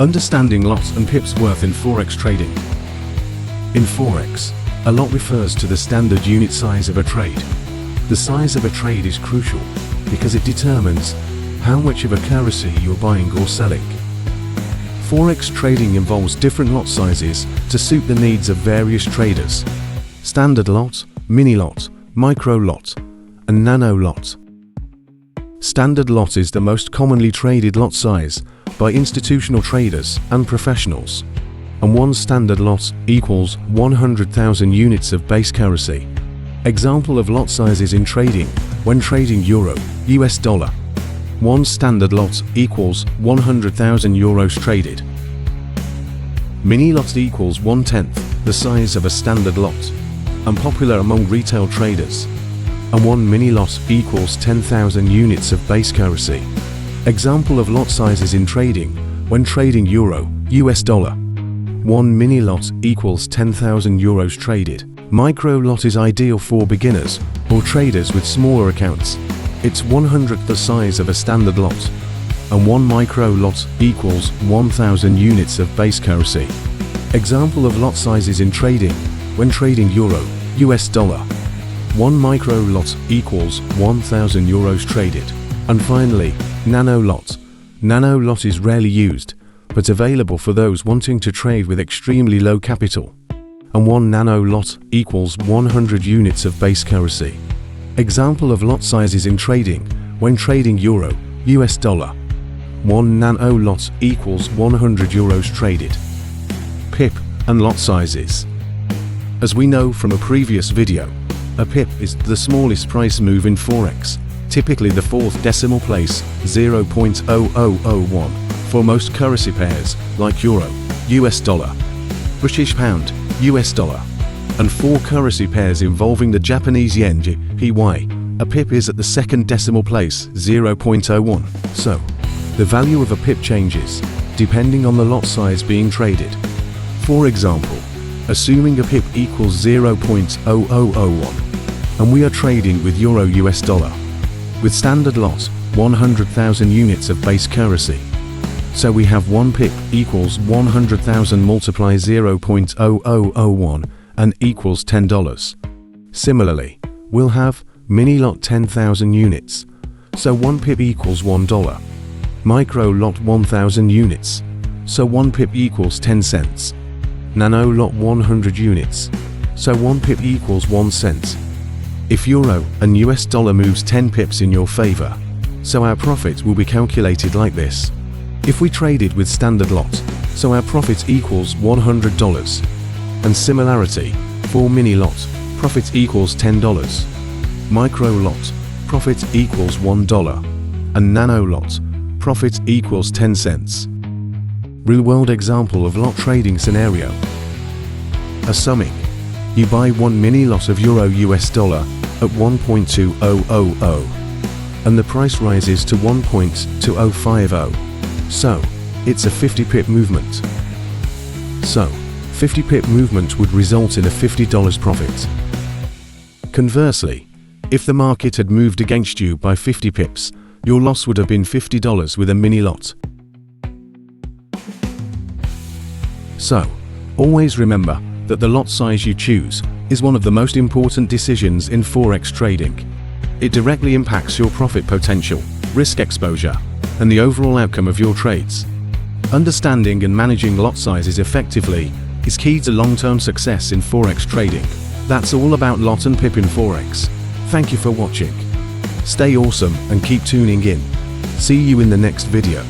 Understanding lots and pips worth in Forex trading. In Forex, a lot refers to the standard unit size of a trade. The size of a trade is crucial because it determines how much of a currency you're buying or selling. Forex trading involves different lot sizes to suit the needs of various traders: standard lot, mini lot, micro lot, and nano lot. Standard lot is the most commonly traded lot size by institutional traders and professionals, and one standard lot equals 100,000 units of base currency. Example of lot sizes in trading: when trading euro, US dollar. One standard lot equals 100,000 euros traded. Mini lot equals 1/10 the size of a standard lot, and popular among retail traders. And one mini lot equals 10,000 units of base currency. Example of lot sizes in trading: when trading euro, US dollar. One mini lot equals 10,000 euros traded. Micro lot is ideal for beginners or traders with smaller accounts. It's 1/100th the size of a standard lot, and one micro lot equals 1,000 units of base currency. Example of lot sizes in trading: when trading euro, US dollar. One micro lot equals 1,000 euros traded. And finally, nano lot. Nano lot is rarely used, but available for those wanting to trade with extremely low capital. And one nano lot equals 100 units of base currency. Example of lot sizes in trading: when trading euro, US dollar. One nano lot equals 100 euros traded. PIP and lot sizes. As we know from a previous video, a PIP is the smallest price move in Forex, typically the fourth decimal place, 0.0001, for most currency pairs like euro, US dollar, British pound, US dollar, and four currency pairs involving the Japanese yen, JPY. A PIP is at the second decimal place, 0.01. So, the value of a PIP changes depending on the lot size being traded. For example, assuming a PIP equals 0.0001, and we are trading with euro US dollar, with standard lot 100,000 units of base currency. So we have one PIP equals 100,000 multiply 0.0001 and equals $10. Similarly, we'll have mini lot 10,000 units, so one PIP equals $1. Micro lot 1,000 units, so one PIP equals 10 cents. Nano lot 100 units, so one PIP equals 1 cent. If euro and US dollar moves 10 pips in your favor, so our profit will be calculated like this. If we traded with standard lot, so our profit equals $100. And similarity, for mini lot, profit equals $10. Micro lot, profit equals $1. And nano lot, profit equals 10 cents. Real-world example of lot trading scenario. A summing. You buy one mini lot of euro US dollar at 1.2000, and the price rises to 1.2050. So, it's a 50 pip movement. So, 50 pip movement would result in a $50 profit. Conversely, if the market had moved against you by 50 pips, your loss would have been $50 with a mini lot. So, always remember that the lot size you choose is one of the most important decisions in Forex trading. It directly impacts your profit potential, risk exposure, and the overall outcome of your trades. Understanding and managing lot sizes effectively is key to long-term success in Forex trading. That's all about lot and PIP in Forex. Thank you for watching. Stay awesome and keep tuning in. See you in the next video.